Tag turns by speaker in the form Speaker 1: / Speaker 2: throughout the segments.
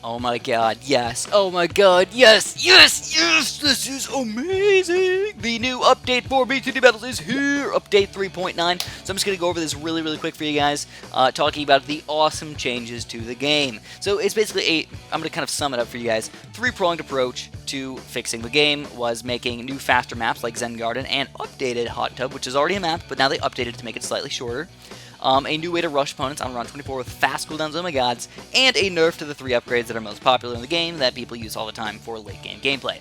Speaker 1: Oh my god, yes. Oh my god, yes, yes, yes! This is amazing! The new update for Bloons TD Battles is here! Update 3.9. So I'm just going to go over this really quick for you guys, talking about the awesome changes to the game. So it's basically I'm going to kind of sum it up for you guys. Three-pronged approach to fixing the game was making new faster maps like Zen Garden and updated Hot Tub, which is already a map, but now they updated it to make it slightly shorter. A new way to rush opponents on round 24 with fast cooldowns, oh my gods, and a nerf to the 3 upgrades that are most popular in the game that people use all the time for late game gameplay.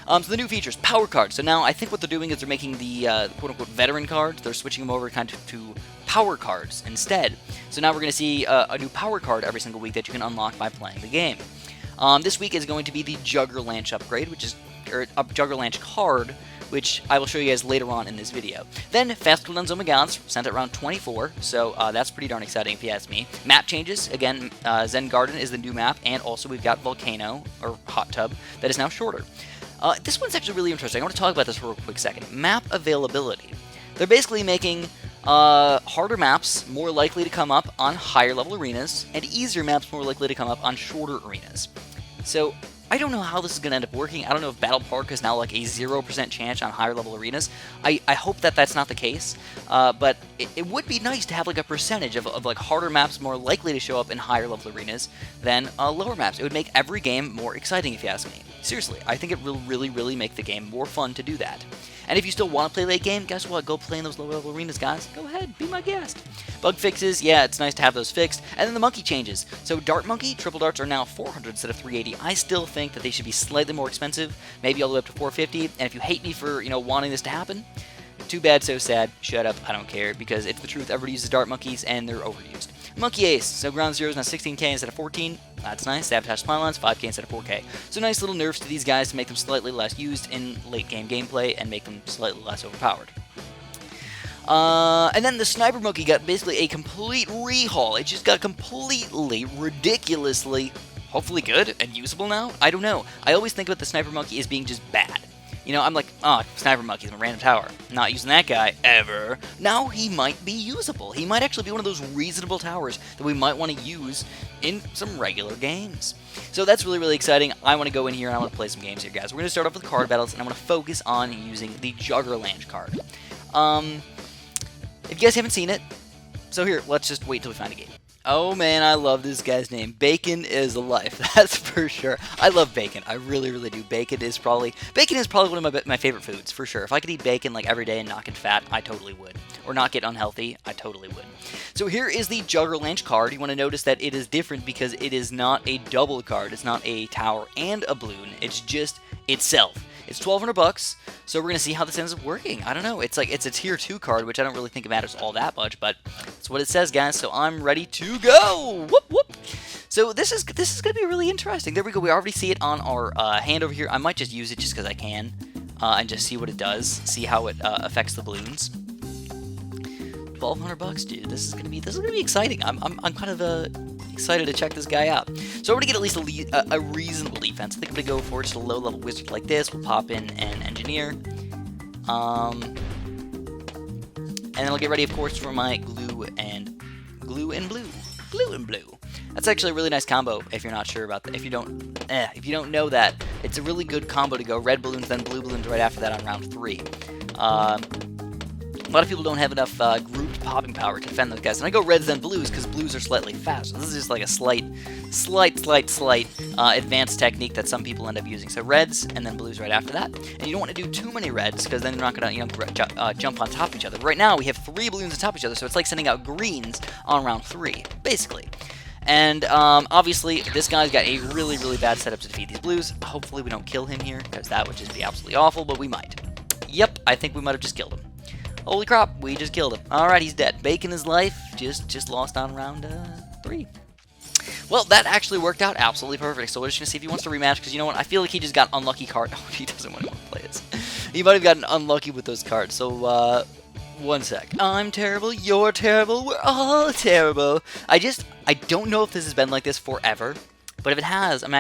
Speaker 1: So the new features, power cards. So now I think what they're doing is they're making the quote-unquote veteran cards, they're switching them over kind of to power cards instead. So now we're going to see a new power card every single week that you can unlock by playing the game. This week is going to be the JUGGERLANCHE upgrade, which is a JUGGERLANCHE card, which I will show you guys later on in this video. Then, fast cooldowns, oh my gods, sent at round 24, so that's pretty darn exciting if you ask me. Map changes, again, Zen Garden is the new map, and also we've got Volcano, or Hot Tub, that is now shorter. This one's actually really interesting. I want to talk about this for a quick second. Map availability. They're basically making harder maps more likely to come up on higher level arenas, and easier maps more likely to come up on shorter arenas. So, I don't know how this is going to end up working. I don't know if Battle Park is now like a 0% chance on higher level arenas. I hope that that's not the case, but it would be nice to have like a percentage of like harder maps more likely to show up in higher level arenas than lower maps. It would make every game more exciting if you ask me. Seriously, I think it will really make the game more fun to do that. And if you still want to play late game, guess what? Go play in those lower level arenas, guys. Go ahead, be my guest. Bug fixes, yeah, it's nice to have those fixed. And then the monkey changes. So Dart Monkey, triple darts are now 400 instead of 380. I still think that they should be slightly more expensive, maybe all the way up to 450. And if you hate me for, wanting this to happen, too bad, so sad. Shut up, I don't care, because it's the truth. Everybody uses Dart Monkeys, and they're overused. Monkey Ace, so ground zero is now 16k instead of 14. That's nice. Sabotage Pylons, 5k instead of 4k. So nice little nerfs to these guys to make them slightly less used in late game gameplay and make them slightly less overpowered. And then the Sniper Monkey got basically a complete rehaul. It just got completely, ridiculously, hopefully good and usable now. I don't know. I always think about the Sniper Monkey as being just bad. I'm like, oh, Sniper Monkey's in a random tower. Not using that guy, ever. Now he might be usable. He might actually be one of those reasonable towers that we might want to use in some regular games. So that's really exciting. I want to go in here and I want to play some games here, guys. We're going to start off with card battles, and I want to focus on using the JUGGERLANCHE card. If you guys haven't seen it, so here, let's just wait till we find a game. Oh man, I love this guy's name. Bacon is life, that's for sure. I love bacon, I really do. Bacon is probably one of my favorite foods, for sure. If I could eat bacon like every day and not get fat, I totally would. Or not get unhealthy, I totally would. So here is the JUGGERLANCHE card. You want to notice that it is different because it is not a double card. It's not a tower and a balloon. It's just itself. It's $1,200, so we're going to see how this ends up working. I don't know. It's a tier 2 card, which I don't really think it matters all that much, but that's what it says, guys, so I'm ready to go! Whoop, whoop! So this is going to be really interesting. There we go. We already see it on our hand over here. I might just use it just because I can, and just see what it does, see how it affects the balloons. $1,200, dude. This is gonna be exciting. I'm kind of excited to check this guy out. So we're gonna get at least a reasonable defense. I think I'm gonna go for just a low-level wizard like this. We'll pop in an engineer, and then I'll get ready, of course, for my glue and blue. That's actually a really nice combo. If you're not sure about that, if you don't know that, it's a really good combo to go red balloons then blue balloons right after that on round 3. A lot of people don't have enough grouped popping power to defend those guys. And I go reds then blues because blues are slightly faster. This is just like a slight advanced technique that some people end up using. So reds and then blues right after that. And you don't want to do too many reds because then you're not going to jump on top of each other. Right now we have 3 balloons on top of each other, so it's like sending out greens on round 3, basically. And obviously this guy's got a really bad setup to defeat these blues. Hopefully we don't kill him here because that would just be absolutely awful, but we might. Yep, I think we might have just killed him. Holy crap, we just killed him. Alright, he's dead. Bacon is life, just lost on round 3. Well, that actually worked out absolutely perfect. So we're just going to see if he wants to rematch, because you know what? I feel like he just got unlucky card. Oh, he doesn't want to play this. He might have gotten unlucky with those cards. So, one sec. I'm terrible, you're terrible, we're all terrible. I don't know if this has been like this forever, but if it has, I'm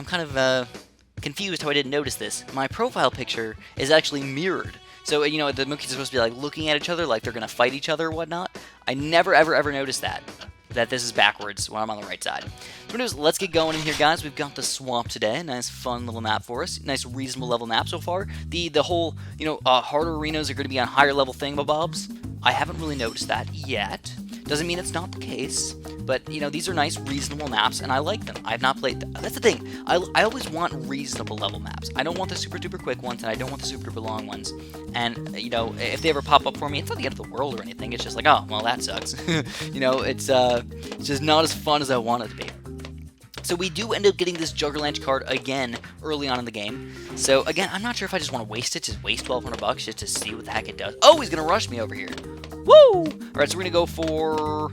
Speaker 1: kind of confused how I didn't notice this. My profile picture is actually mirrored. So, the monkeys are supposed to be like looking at each other like they're going to fight each other or whatnot. I never ever noticed that. that this is backwards when I'm on the right side. So anyways, let's get going in here, guys. We've got the swamp today. Nice, fun little map for us. Nice, reasonable level map so far. The whole, harder arenas are going to be on higher level thingamabobs. I haven't really noticed that yet. Doesn't mean it's not the case, but, these are nice, reasonable maps, and I like them. I have not played... That's the thing. I always want reasonable level maps. I don't want the super-duper quick ones, and I don't want the super-duper long ones. And, if they ever pop up for me, it's not the end of the world or anything. It's just like, oh, well, that sucks. It's just not as fun as I want it to be. So we do end up getting this JUGGERLANCHE card again early on in the game. So, again, I'm not sure if I just want to waste it, just waste 1,200 bucks just to see what the heck it does. Oh, he's going to rush me over here. Woo! Alright, so we're going to go for...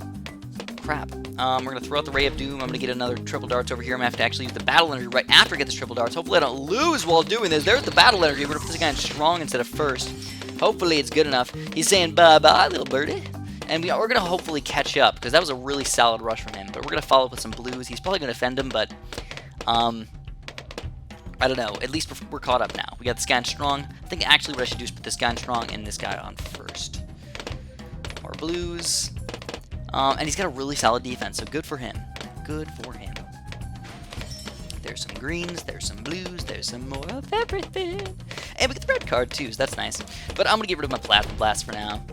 Speaker 1: Crap. We're going to throw out the Ray of Doom. I'm going to get another triple darts over here. I'm going to have to actually use the battle energy right after I get this triple darts. Hopefully I don't lose while doing this. There's the battle energy. We're going to put this guy in strong instead of first. Hopefully it's good enough. He's saying bye-bye, little birdie. And we're going to hopefully catch up, because that was a really solid rush from him. But we're going to follow up with some blues. He's probably going to defend him, but... I don't know. At least we're caught up now. We got this guy in strong. I think actually what I should do is put this guy in strong and this guy on first. More blues. And he's got a really solid defense, so good for him. Good for him. There's some greens, there's some blues, there's some more of everything. And we get the red card too, so that's nice. But I'm going to get rid of my Plasma Blast for now.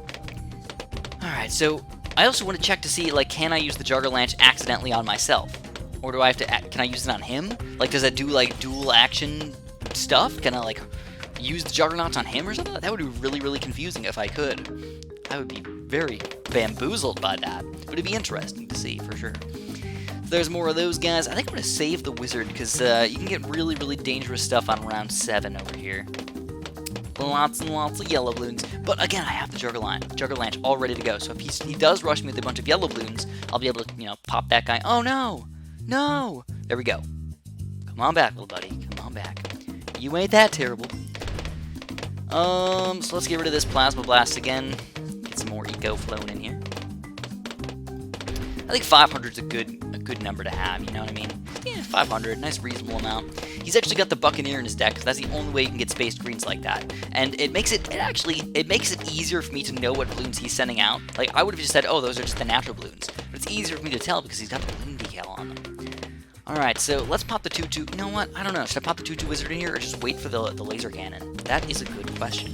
Speaker 1: Alright, so I also want to check to see, like, can I use the JUGGERLANCHE accidentally on myself? Or do I have to, can I use it on him? Like, does it do, like, dual action stuff? Can I, like, use the Juggernauts on him or something? That would be really, really confusing if I could. I would be very bamboozled by that. But it'd be interesting to see, for sure. So there's more of those guys. I think I'm going to save the Wizard, because you can get really, really dangerous stuff on round 7 over here. Lots and lots of yellow balloons. But again, I have the JUGGERLANCHE all ready to go. So if he does rush me with a bunch of yellow balloons, I'll be able to, pop that guy. Oh, no! No! There we go. Come on back, little buddy. Come on back. You ain't that terrible. So let's get rid of this Plasma Blast again. Get some more eco flowing in here. I think 500 is a good number to have, you know what I mean? Yeah, 500, nice reasonable amount. He's actually got the Buccaneer in his deck, because that's the only way you can get spaced greens like that. And it makes it easier for me to know what balloons he's sending out. Like, I would have just said, oh, those are just the natural balloons. But it's easier for me to tell because he's got the balloon decal on them. Alright, so let's pop the 2-2. You know what? I don't know. Should I pop the 2-2 Wizard in here or just wait for the laser cannon? That is a good question.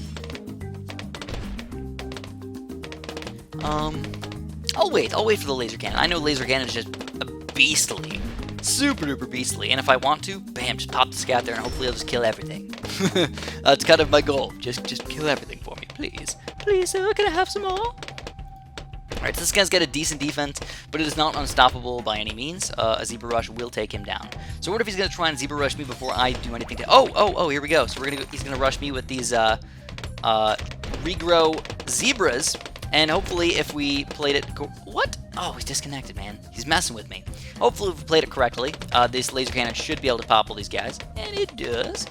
Speaker 1: I'll wait for the laser cannon. I know laser cannon is just a beastly. Super duper beastly. And if I want to, bam, just pop this guy out there and hopefully I'll just kill everything. That's kind of my goal. Just kill everything for me, please. Please, sir, can I have some more? Alright, so this guy's got a decent defense, but it is not unstoppable by any means. A Zebra Rush will take him down. So what if he's going to try and Zebra Rush me before I do anything to... Oh, here we go. So he's going to rush me with these regrow zebras, and hopefully if we played it... What? Oh, he's disconnected, man. He's messing with me. Hopefully if we played it correctly, this laser cannon should be able to pop all these guys. And it does.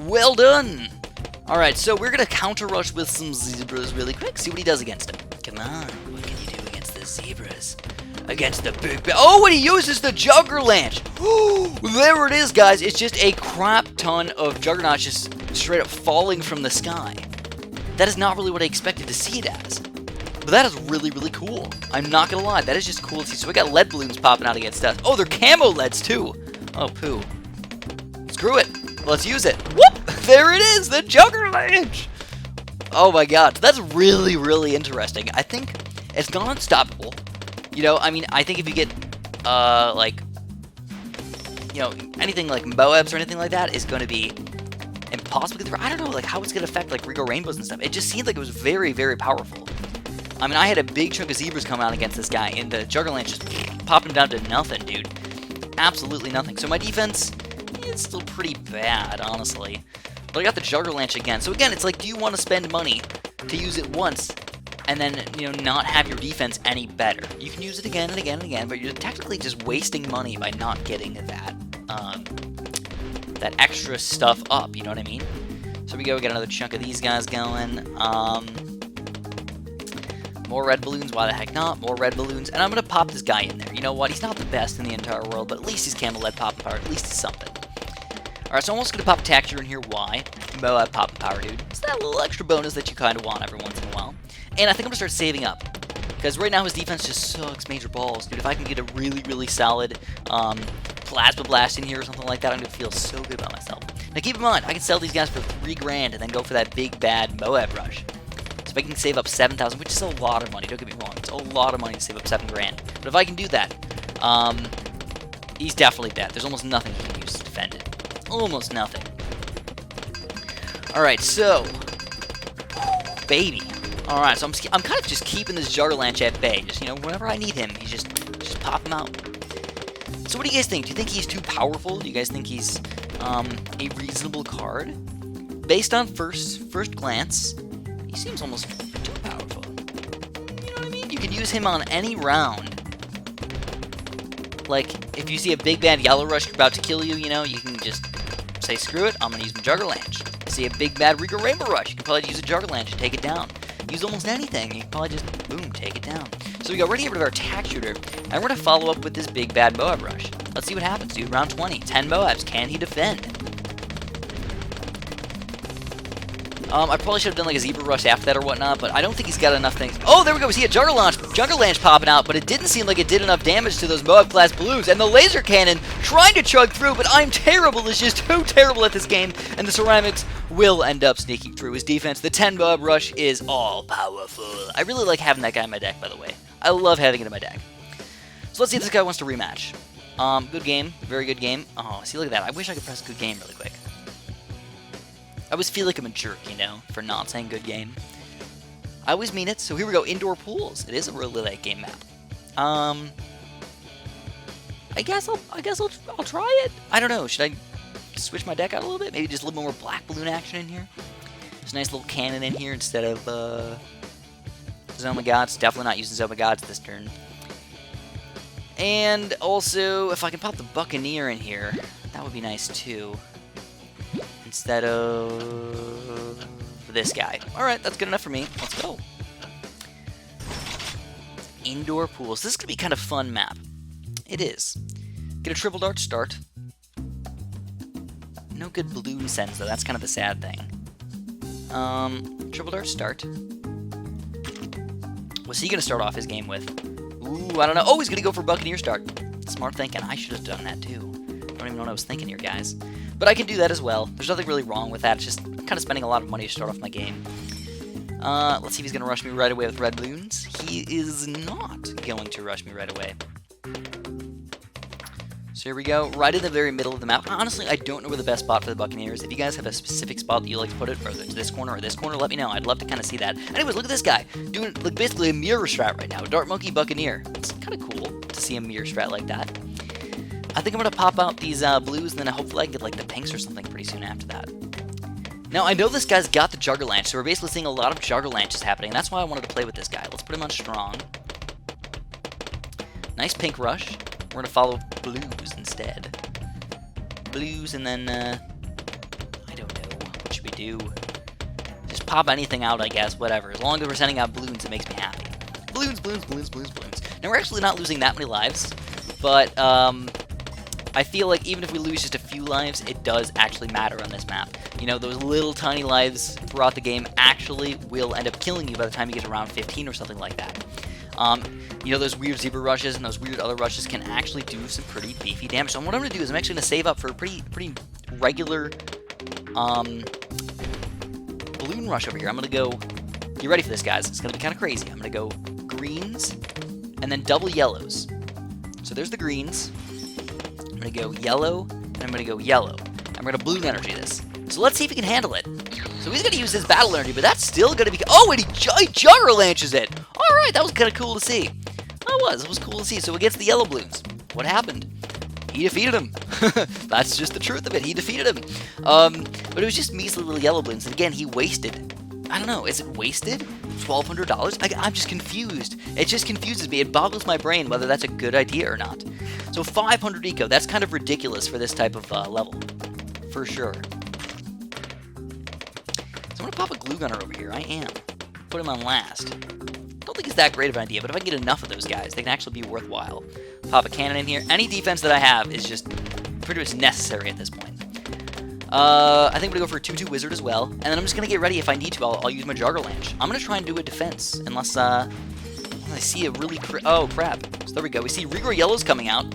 Speaker 1: Well done! Alright, so we're going to counter rush with some zebras really quick. See what he does against them. Come on, what can you do against the zebras? Against the big... Oh, and he uses the JUGGERLANCHE! There it is, guys. It's just a crap ton of Juggernauts just straight up falling from the sky. That is not really what I expected to see it as. But that is really, really cool. I'm not gonna lie, that is just cool to see. So we got lead balloons popping out against us. Oh, they're camo leads too. Oh, poo. Screw it. Let's use it. Whoop! There it is, the JUGGERLANCHE! Oh my god, that's really, really interesting. I think it's not unstoppable. I mean, I think if you get, anything like Moabs or anything like that is going to be impossible. I don't know, like, how it's going to affect, like, Regal Rainbows and stuff. It just seemed like it was very, very powerful. I mean, I had a big chunk of zebras come out against this guy, and the JUGGERLANCHE just popped him down to nothing, dude. Absolutely nothing. So my defense is still pretty bad, honestly. But I got the JUGGERLANCHE again. So again, it's like, do you want to spend money to use it once and then, not have your defense any better? You can use it again and again and again, but you're technically just wasting money by not getting that, that extra stuff up, you know what I mean? So we got another chunk of these guys going. More red balloons, why the heck not? More red balloons, and I'm going to pop this guy in there. You know what? He's not the best in the entire world, but at least he's Camel Lead Popping Power. At least it's something. Alright, so I'm almost going to pop Texture in here. Why? Moab Popping Power, dude. It's that little extra bonus that you kind of want every once in a while. And I think I'm going to start saving up. Because right now his defense just sucks major balls. Dude, if I can get a really, really solid Plasma Blast in here or something like that, I'm going to feel so good about myself. Now keep in mind, I can sell these guys for $3 grand and then go for that big bad Moab Rush. So if I can save up 7,000, which is a lot of money, don't get me wrong, it's a lot of money to save up 7 grand. But if I can do that, he's definitely dead. There's almost nothing he can use to defend it. Almost nothing. Alright, so, baby. Alright, so I'm kind of just keeping this Juggerlanche at bay. Just, you know, whenever I need him, he's just pop him out. So what do you guys think? Do you think he's too powerful? Do you guys think he's a reasonable card? Based on first glance, he seems almost too powerful. You know what I mean? You can use him on any round. Like, if you see a big bad Yellow Rush about to kill you, you know, you can just say, screw it, I'm going to use my Juggerlanche. See a big bad Rico Rainbow Rush, you can probably use a Juggerlanche and take it down. Use almost anything, you can probably just, boom, take it down. So we got ready to get rid of our attack shooter, and we're going to follow up with this big bad Moab Rush. Let's see what happens, dude. Round 20, 10 Moabs, can he defend? I probably should have done like a Zebra Rush after that or whatnot, but I don't think he's got enough things. Oh, there we go, we see a Juggerlanche popping out, but it didn't seem like it did enough damage to those Moab class Bloons, and the laser cannon trying to chug through, but I'm terrible, it's just too terrible at this game, and the Ceramics will end up sneaking through his defense. The 10 Moab Rush is all powerful. I really like having that guy in my deck, by the way. I love having it in my deck. So let's see if this guy wants to rematch. Good game, very good game. Oh, see, look at that. I wish I could press good game really quick. I always feel like I'm a jerk, you know, for not saying good game. I always mean it. So here we go, indoor pools. It is a really late game map. I guess I'll try it. I don't know. Should I switch my deck out a little bit? Maybe just a little more black balloon action in here. There's a nice little cannon in here instead of Zoma Gods. Definitely not using Zoma Gods this turn. And also, if I can pop the Buccaneer in here, that would be nice too. Instead of this guy. Alright, that's good enough for me. Let's go. Indoor pools. This is going to be kind of fun map. It is. Get a triple dart start. No good balloon sends, though. That's kind of the sad thing. Triple dart start. What's he going to start off his game with? Ooh, I don't know. Oh, he's going to go for Buccaneer start. Smart thinking. I should have done that, too. I don't even know what I was thinking here, guys. But I can do that as well. There's nothing really wrong with that. It's just kind of spending a lot of money to start off my game. Let's see if he's going to rush me right away with red balloons. He is not going to rush me right away. So here we go, right in the very middle of the map. Honestly, I don't know where the best spot for the Buccaneers. If you guys have a specific spot that you like to put it, or to this corner or this corner, let me know. I'd love to kind of see that. Anyways, look at this guy doing like basically a mirror strat right now. Dart Monkey Buccaneer. It's kind of cool to see a mirror strat like that. I think I'm going to pop out these blues, and then hopefully I can get like the pinks or something pretty soon after that. Now, I know this guy's got the Juggerlanche, so we're basically seeing a lot of Juggerlanches happening. That's why I wanted to play with this guy. Let's put him on strong. Nice pink rush. We're going to follow blues instead. Blues, and then, I don't know. What should we do? Just pop anything out, I guess. Whatever. As long as we're sending out balloons, it makes me happy. Balloons, balloons, balloons, balloons, balloons. Now, we're actually not losing that many lives, but, I feel like even if we lose just a few lives, it does actually matter on this map. You know, those little tiny lives throughout the game actually will end up killing you by the time you get to round 15 or something like that. You know, those weird Zebra Rushes and those weird other rushes can actually do some pretty beefy damage. So what I'm going to do is I'm actually going to save up for a pretty regular balloon rush over here. I'm going to go, get ready for this, guys. It's going to be kind of crazy. I'm going to go greens and then double yellows. So there's the greens. I'm going to go yellow, and I'm going to go yellow. I'm going to balloon energy this. So let's see if he can handle it. So he's going to use his battle energy, but that's still going to be... Oh, and he Juggerlanches it! Alright, that was kind of cool to see. It was cool to see. So against the yellow balloons, what happened? He defeated him. That's just the truth of it. He defeated him. But it was just measly little yellow balloons. And again, he wasted... I don't know, is it wasted? $1,200? I'm just confused. It just confuses me. It boggles my brain whether that's a good idea or not. So 500 eco, that's kind of ridiculous for this type of level. For sure. So I'm going to pop a glue gunner over here. I am. Put him on last. Don't think it's that great of an idea, but if I can get enough of those guys, they can actually be worthwhile. Pop a cannon in here. Any defense that I have is just pretty much necessary at this point. I think I'm going to go for a 2-2 wizard as well. And then I'm just going to get ready if I need to. I'll use my Juggerlanche. I'm going to try and do a defense. Unless I see a really... oh, crap. So there we go. We see Regal Yellows coming out.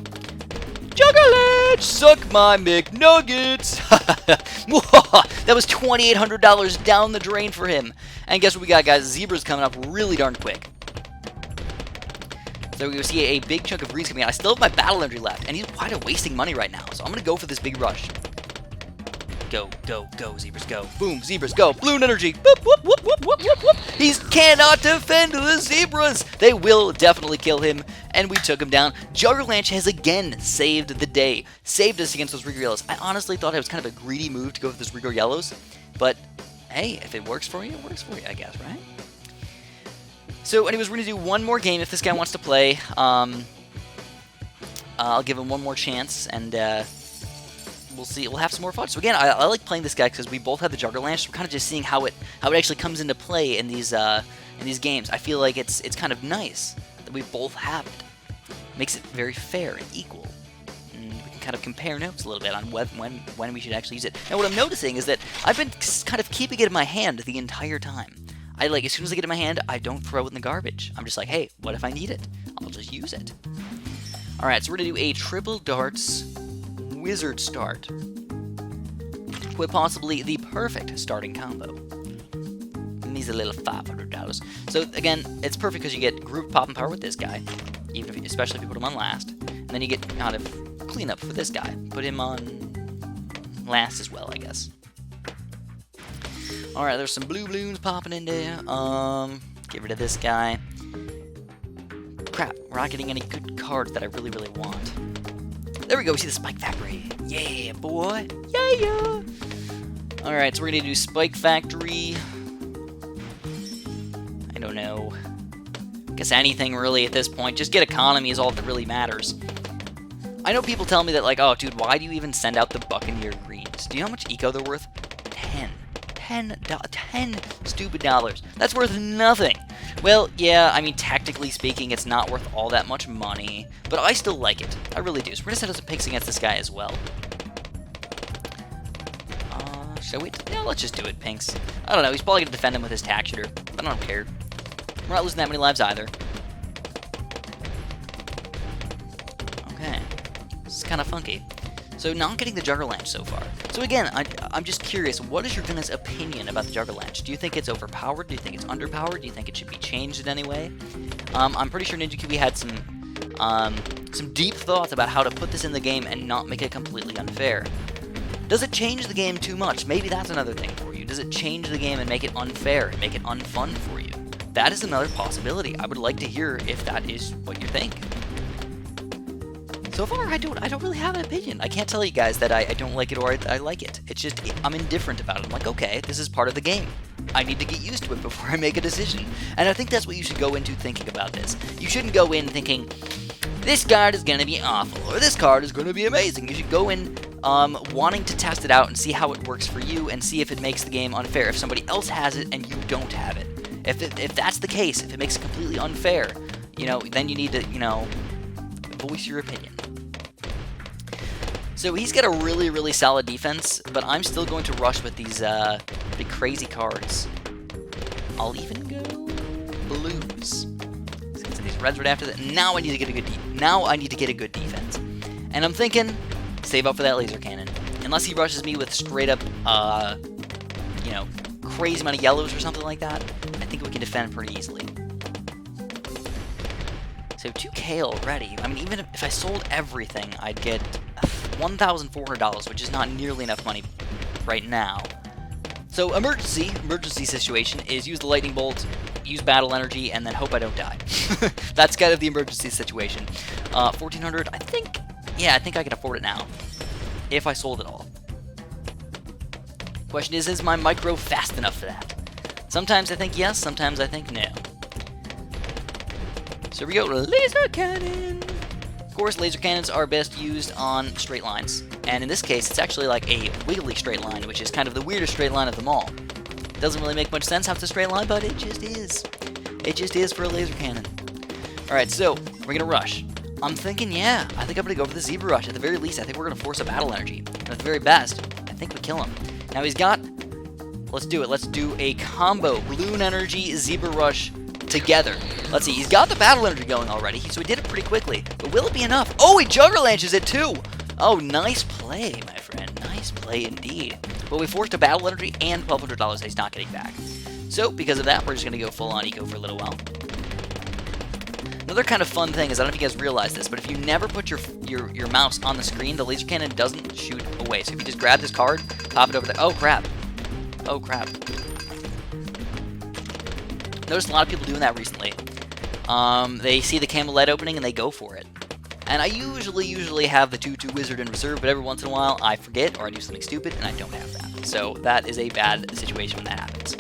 Speaker 1: JUGGERLANCHE! Suck my McNuggets! That was $2,800 down the drain for him. And guess what we got, guys? Zebra's coming up really darn quick. So we see a big chunk of greens coming out. I still have my battle energy left, and he's wide of wasting money right now. So I'm going to go for this big rush. Go, go, go, Zebras, go. Boom, Zebras, go. Bloon energy. Whoop, whoop, whoop, whoop, whoop, whoop, whoop. He cannot defend the Zebras. They will definitely kill him, and we took him down. JUGGERLANCHE has again saved the day. Saved us against those Regal Yellows. I honestly thought it was kind of a greedy move to go for those Regal Yellows, but hey, if it works for you, it works for you, I guess, right? So anyways, we're going to do one more game if this guy wants to play. I'll give him one more chance, and we'll see. We'll have some more fun. So again, I like playing this guy because we both have the JUGGERLANCHE. So we're kind of just seeing how it actually comes into play in these games. I feel like it's kind of nice that we both have it. Makes it very fair and equal. And we can kind of compare notes a little bit on when we should actually use it. And what I'm noticing is that I've been kind of keeping it in my hand the entire time. As soon as I get it in my hand, I don't throw it in the garbage. I'm just like, hey, what if I need it? I'll just use it. Alright, so we're going to do a triple darts wizard start with possibly the perfect starting combo. And these are a little $500. So again, it's perfect because you get group pop and power with this guy, especially if you put him on last. And then you get kind of cleanup for this guy. Put him on last as well, I guess. Alright, there's some blue balloons popping in there. Get rid of this guy. Crap, we're not getting any good cards that I really, really want. There we go, we see the Spike Factory. Yeah, boy. Yeah. Alright, so we're going to do Spike Factory. I don't know. Guess anything, really, at this point. Just get economy is all that really matters. I know people tell me that, like, oh, dude, why do you even send out the Buccaneer Greens? Do you know how much eco they're worth? 10 stupid dollars. That's worth nothing. Well, yeah, I mean, technically speaking, it's not worth all that much money, but I still like it. I really do. So we're going to set up some picks against this guy as well. Shall we? Yeah, let's just do it, Pinks. I don't know. He's probably going to defend him with his tack shooter, but I don't care. We're not losing that many lives either. Okay. This is kind of funky. So not getting the JUGGERLANCHE so far. So again, I'm just curious, what is your guys' opinion about the JUGGERLANCHE? Do you think it's overpowered? Do you think it's underpowered? Do you think it should be changed in any way? I'm pretty sure NinjaQB had some deep thoughts about how to put this in the game and not make it completely unfair. Does it change the game too much? Maybe that's another thing for you. Does it change the game and make it unfair and make it unfun for you? That is another possibility. I would like to hear if that is what you think. So far, I don't really have an opinion. I can't tell you guys that I don't like it or I like it. It's just, I'm indifferent about it. I'm like, okay, this is part of the game. I need to get used to it before I make a decision. And I think that's what you should go into thinking about this. You shouldn't go in thinking, this card is going to be awful, or this card is going to be amazing. You should go in wanting to test it out and see how it works for you and see if it makes the game unfair. If somebody else has it and you don't have it. If that's the case, if it makes it completely unfair, then you need to, voice your opinion. So he's got a really, really solid defense, but I'm still going to rush with these big crazy cards. I'll even go blues. Get these reds right after that. Now I need to get a good defense. And I'm thinking, save up for that laser cannon. Unless he rushes me with straight up, crazy amount of yellows or something like that, I think we can defend pretty easily. So 2K already. I mean, even if I sold everything, I'd get $1,400, which is not nearly enough money right now. So emergency situation is use the lightning bolt, use battle energy, and then hope I don't die. That's kind of the emergency situation. 1,400, I think I can afford it now, if I sold it all. Question is my micro fast enough for that? Sometimes I think yes, sometimes I think no. So here we go, laser cannon! Of course, laser cannons are best used on straight lines. And in this case, it's actually like a wiggly straight line, which is kind of the weirdest straight line of them all. Doesn't really make much sense how it's a straight line, but it just is. It just is for a laser cannon. Alright, so, we're gonna rush. I'm thinking, yeah, I think I'm gonna go for the Zebra Rush. At the very least, I think we're gonna force a battle energy. And at the very best, I think we kill him. Now he's got... Let's do it. Let's do a combo. Bloon Energy, Zebra Rush, together. Let's see, he's got the battle energy going already, so he did it pretty quickly. But will it be enough? Oh, he JUGGERLANCHES it too! Oh, nice play, my friend. Nice play indeed. But we forced a battle energy and $1,200 that he's not getting back. So, because of that, we're just going to go full on eco for a little while. Another kind of fun thing is, I don't know if you guys realize this, but if you never put your mouse on the screen, the laser cannon doesn't shoot away. So if you just grab this card, pop it over there. Oh, crap. Oh, crap. Noticed a lot of people doing that recently. They see the camel lead opening and they go for it. And I usually have the 2/2 wizard in reserve, but every once in a while I forget or I do something stupid and I don't have that. So that is a bad situation when that happens.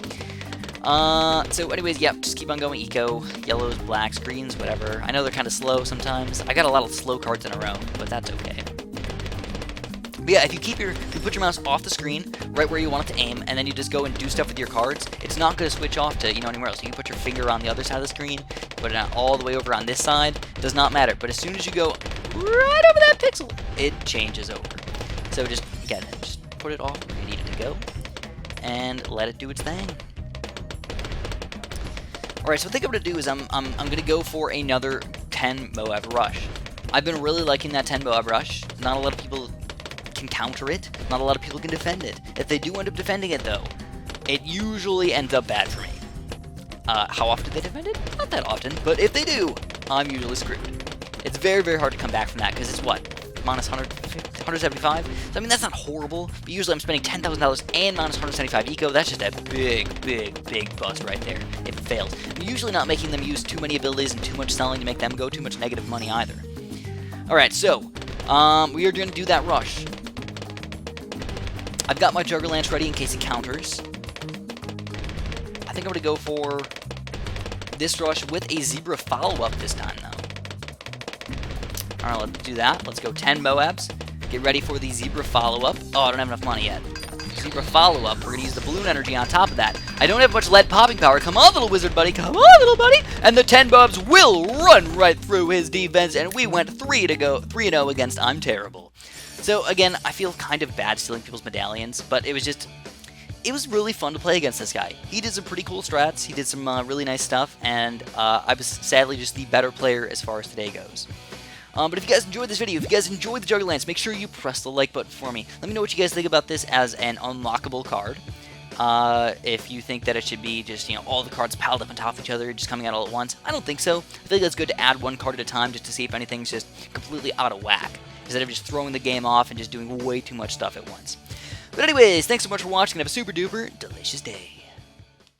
Speaker 1: So anyways, yep, just keep on going eco, yellows, blacks, greens, whatever. I know they're kind of slow sometimes. I got a lot of slow cards in a row, but that's okay. But yeah, if you put your mouse off the screen, right where you want it to aim, and then you just go and do stuff with your cards, it's not going to switch off to, anywhere else. You can put your finger on the other side of the screen, put it all the way over on this side, does not matter. But as soon as you go right over that pixel, it changes over. So just, again, just put it off where you need it to go, and let it do its thing. Alright, so what I think I'm going to do is I'm going to go for another 10 Moab Rush. I've been really liking that 10 Moab Rush. Not a lot of people can counter it. Not a lot of people can defend it. If they do end up defending it, though, it usually ends up bad for me. How often do they defend it? Not that often, but if they do, I'm usually screwed. It's very, very hard to come back from that, because it's what? Minus 175? So, I mean, that's not horrible, but usually I'm spending $10,000 and minus 175 eco. That's just a big, big, big bust right there if it fails. I'm usually not making them use too many abilities and too much selling to make them go too much negative money either. Alright, so, we are going to do that rush. I've got my JUGGERLANCHE ready in case it counters. I think I'm going to go for this rush with a zebra follow-up this time, though. Alright, let's do that. Let's go 10 Moabs. Get ready for the zebra follow-up. Oh, I don't have enough money yet. Zebra follow-up. We're going to use the balloon energy on top of that. I don't have much lead popping power. Come on, little wizard buddy. Come on, little buddy. And the 10 Moabs will run right through his defense, and we went 3-0 against I'm Terrible. So, again, I feel kind of bad stealing people's medallions, but it was really fun to play against this guy. He did some pretty cool strats, he did some really nice stuff, and I was sadly just the better player as far as today goes. But if you guys enjoyed this video, if you guys enjoyed the JUGGERLANCHE, make sure you press the like button for me. Let me know what you guys think about this as an unlockable card. If you think that it should be just, all the cards piled up on top of each other, just coming out all at once. I don't think so. I think that's good to add one card at a time just to see if anything's just completely out of whack, instead of just throwing the game off and just doing way too much stuff at once. But anyways, thanks so much for watching, and have a super duper delicious day.